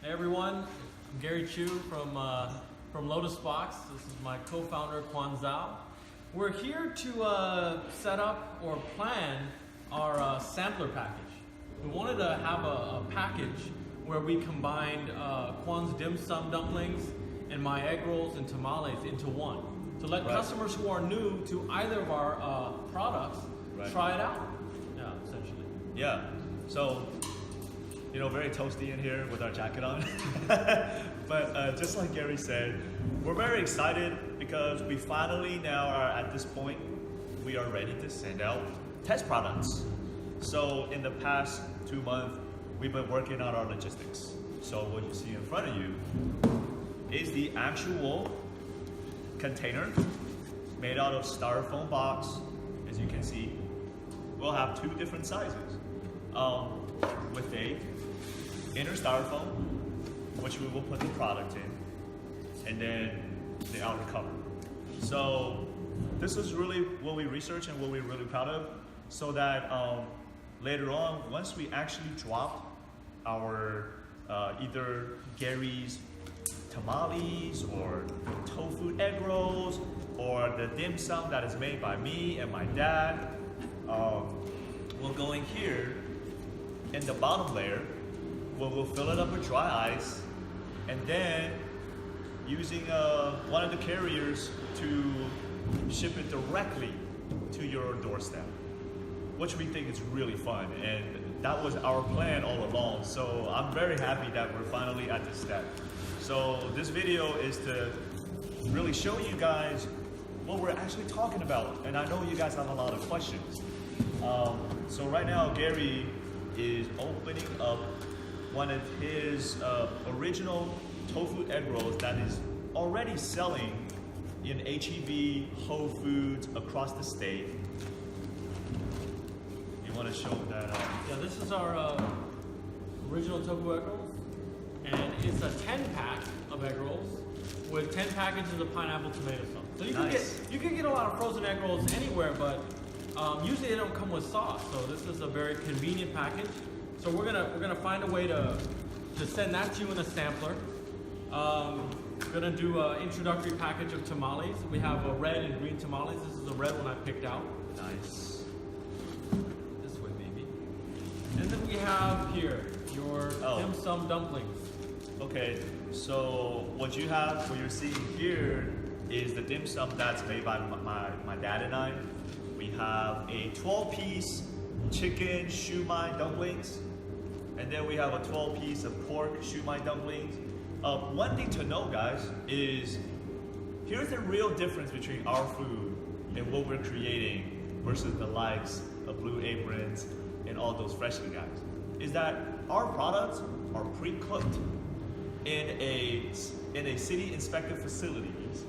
Hey everyone, I'm Gary Chu from Lotus-Box. This is my co-founder Quan Zhao. We're here to set up or plan our sampler package. We wanted to have a package where we combined Quan's dim sum dumplings and my egg rolls and tamales into one, to let customers who are new to either of our products try it out. Yeah, essentially. Yeah. So, you know, very toasty in here with our jacket on. But just like Gary said, we're very excited because we finally now are at this point, we are ready to send out test products. So in the past 2 months, we've been working on our logistics. So what you see in front of you is the actual container made out of styrofoam box. As you can see, we'll have 2 different sizes. With a inner styrofoam, which we will put the product in, and then the outer cover. So this is really what we researched and what we're really proud of, so that later on, once we actually drop our either Gary's tamales or tofu egg rolls or the dim sum that is made by me and my dad, we'll go in here in the bottom layer, we'll fill it up with dry ice, and then using one of the carriers to ship it directly to your doorstep, which we think is really fun, and that was our plan all along. So I'm very happy that we're finally at this step. So this video is to really show you guys what we're actually talking about, and I know you guys have a lot of questions. So right now, Gary is opening up one of his original tofu egg rolls that is already selling in HEB, Whole Foods across the state. You want to show that? Yeah, this is our original tofu egg rolls, and it's a 10-pack of egg rolls with 10 packages of pineapple tomato sauce. So you can get a lot of frozen egg rolls anywhere, but usually they don't come with sauce, so this is a very convenient package. So we're gonna find a way to send that to you in a sampler. We're gonna do an introductory package of tamales. We have a red and green tamales. This is the red one I picked out. Nice. This way, maybe. And then we have here your dim sum dumplings. Okay, so what you're seeing here is the dim sum that's made by my dad and I. We have a 12-piece chicken shumai dumplings, and then we have a 12-piece of pork shumai dumplings. One thing to know, guys, is here's the real difference between our food and what we're creating versus the likes of Blue Aprons and all those freshly guys, is that our products are pre-cooked in a city inspected facilities,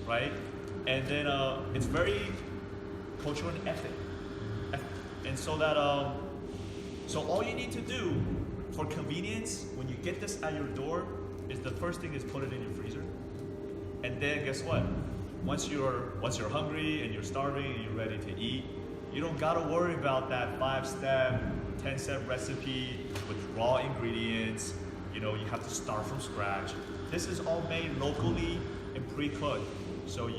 right? And then it's very cultural and ethic. And so that, so all you need to do for convenience when you get this at your door is the first thing is put it in your freezer. And then guess what? Once you're hungry and you're starving and you're ready to eat, you don't gotta worry about that 5-step, 10-step recipe with raw ingredients. You know, you have to start from scratch. This is all made locally and pre-cooked. So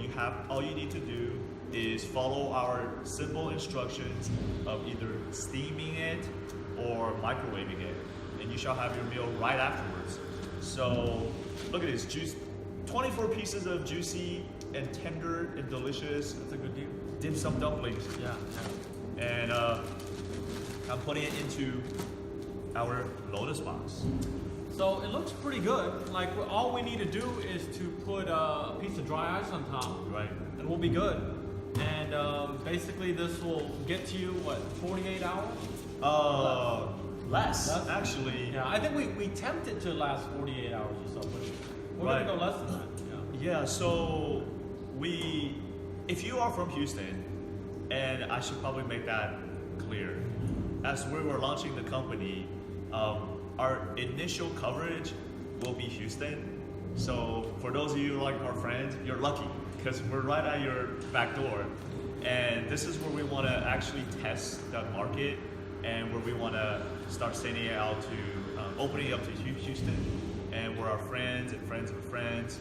all you need to do is follow our simple instructions of either steaming it or microwaving it, and you shall have your meal right afterwards. So look at this, 24 pieces of juicy and tender and delicious. That's a good deal. Dim sum dumplings. Yeah. And I'm putting it into our Lotus-Box. So it looks pretty good. Like all we need to do is to put a piece of dry ice on top, Right. and we'll be good. And basically this will get to you, what, 48 hours? Less, actually. Yeah, I think we tempt it to last 48 hours or so, but we're gonna go less than that. Yeah, so if you are from Houston, and I should probably make that clear, as we were launching the company, our initial coverage will be Houston. So for those of you like our friends, you're lucky because we're right at your back door. And this is where we want to actually test the market and where we want to start sending it out to, opening it up to Houston. and where our friends and friends of friends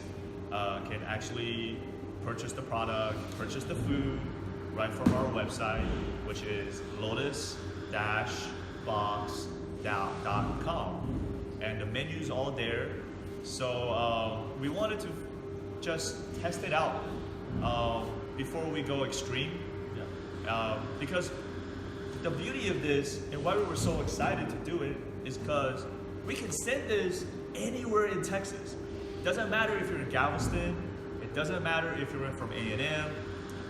can actually purchase the product, purchase the food right from our website, which is Lotus-Box.com. And the menu's all there. So we wanted to just test it out before we go extreme. Because the beauty of this and why we were so excited to do it is because we can send this anywhere in Texas. Doesn't matter if you're in Galveston, it doesn't matter if you're from A&M,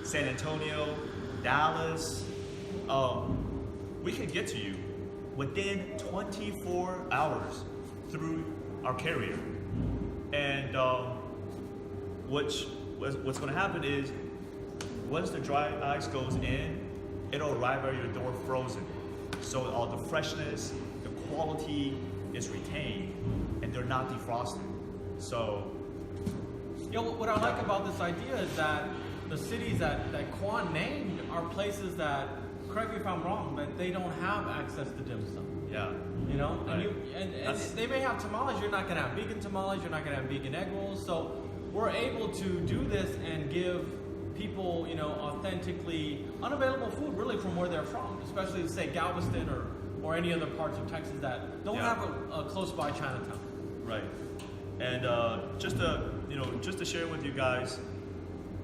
San Antonio, Dallas. We can get to you within 24 hours through our carrier. And what's going to happen is once the dry ice goes in, it'll arrive at your door frozen. So all the freshness, the quality is retained, and they're not defrosted. So, what I like about this idea is that the cities that Quan named are places that, correct me if I'm wrong, but they don't have access to dim sum. Yeah. You know, Right. and they may have tamales. You're not going to have vegan tamales. You're not going to have vegan egg rolls. So we're able to do this and give people, authentically unavailable food, really from where they're from, especially say Galveston or any other parts of Texas that don't have a close by Chinatown. Right. And just to share with you guys,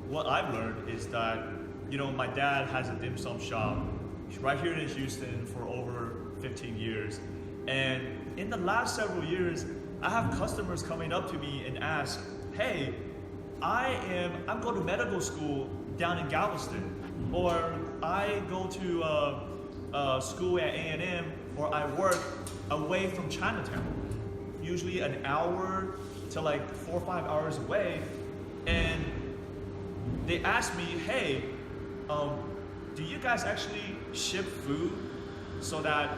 what I've learned is that, my dad has a dim sum shop right here in Houston for over 15 years. And in the last several years, I have customers coming up to me and ask, hey, I'm going to medical school down in Galveston, or I go to school at A&M, or I work away from Chinatown, usually an hour to like 4 or 5 hours away, and they ask me, hey, do you guys actually ship food so that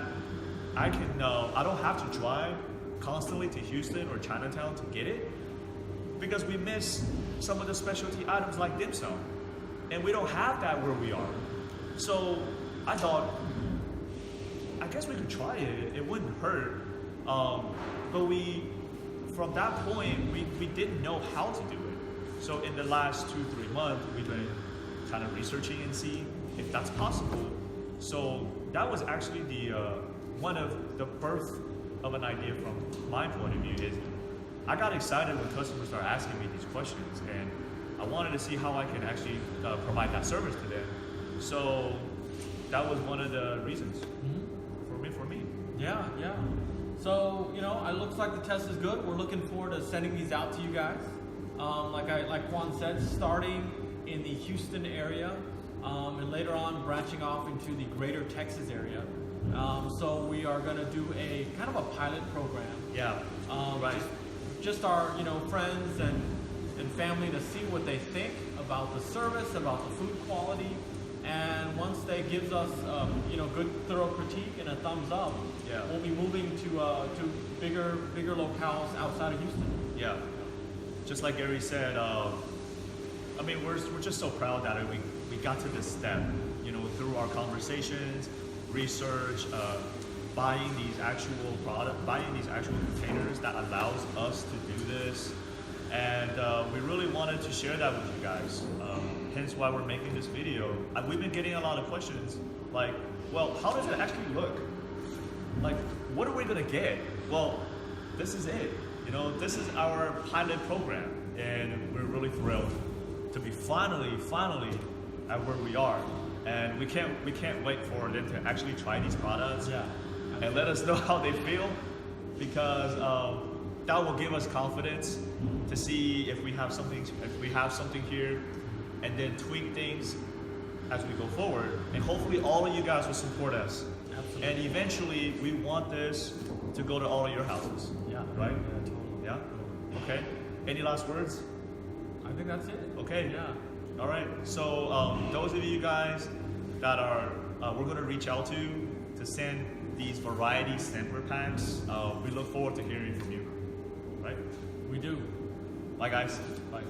I don't have to drive constantly to Houston or Chinatown to get it? Because we miss some of the specialty items like dim sum, and we don't have that where we are. So I thought, I guess we could try it. It wouldn't hurt. But from that point, we didn't know how to do it. So in the last 2-3 months, we've been kind of researching and see if that's possible. So that was actually one of the birth of an idea from my point of view. Is I got excited when customers started asking me these questions, and I wanted to see how I can actually provide that service to them. So that was one of the reasons for me. Yeah. So, it looks like the test is good. We're looking forward to sending these out to you guys. Like Juan said, starting in the Houston area, and later on branching off into the greater Texas area. So we are going to do a kind of a pilot program. Yeah. Right. Just our, friends and family to see what they think about the service, about the food quality. And once they gives us, good thorough critique and a thumbs up, we'll be moving to bigger locales outside of Houston. Yeah. Just like Gary said, we're just so proud that we got to this step, through our conversations, research, buying these actual containers that allows us to do this. And we really wanted to share that with you guys. Hence why we're making this video. We've been getting a lot of questions like, well, how does it actually look? Like, what are we gonna get? Well, this is it. This is our pilot program, and we're really thrilled to be finally at where we are. And we can't wait for them to actually try these products and let us know how they feel, because that will give us confidence to see if we have something here, and then tweak things as we go forward. And hopefully all of you guys will support us. Absolutely. And eventually we want this to go to all of your houses. Yeah. Right? Yeah, totally. Yeah? Okay. Any last words? I think that's it. Okay. Yeah. All right. So those of you guys that we're going to reach out to send these variety sampler packs, we look forward to hearing from you. Right? We do. Bye, guys. Bye.